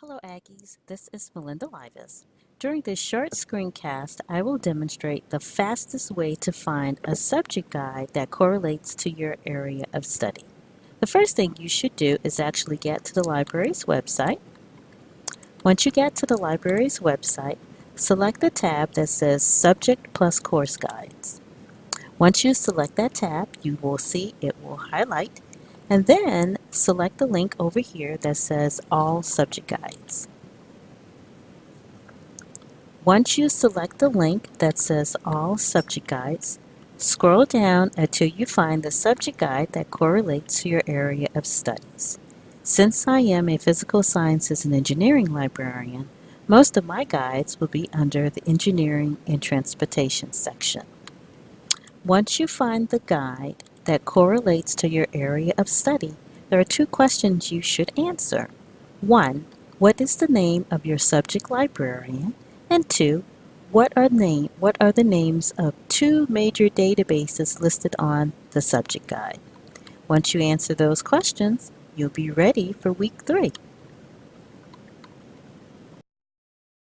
Hello Aggies, this is Melinda Livas. During this short screencast, I will demonstrate the fastest way to find a subject guide that correlates to your area of study. The first thing you should do is actually get to the library's website. Once you get to the library's website, select the tab that says Subject plus Course Guides. Once you select that tab, you will see it will highlight, and then select the link over here that says All Subject Guides. Once you select the link that says All Subject Guides, scroll down until you find the subject guide that correlates to your area of studies. Since I am a physical sciences and engineering librarian, most of my guides will be under the Engineering and Transportation section. Once you find the guide that correlates to your area of study, there are two questions you should answer. 1. What is the name of your subject librarian? And 2. What are the names of two major databases listed on the subject guide? Once you answer those questions, you'll be ready for week 3.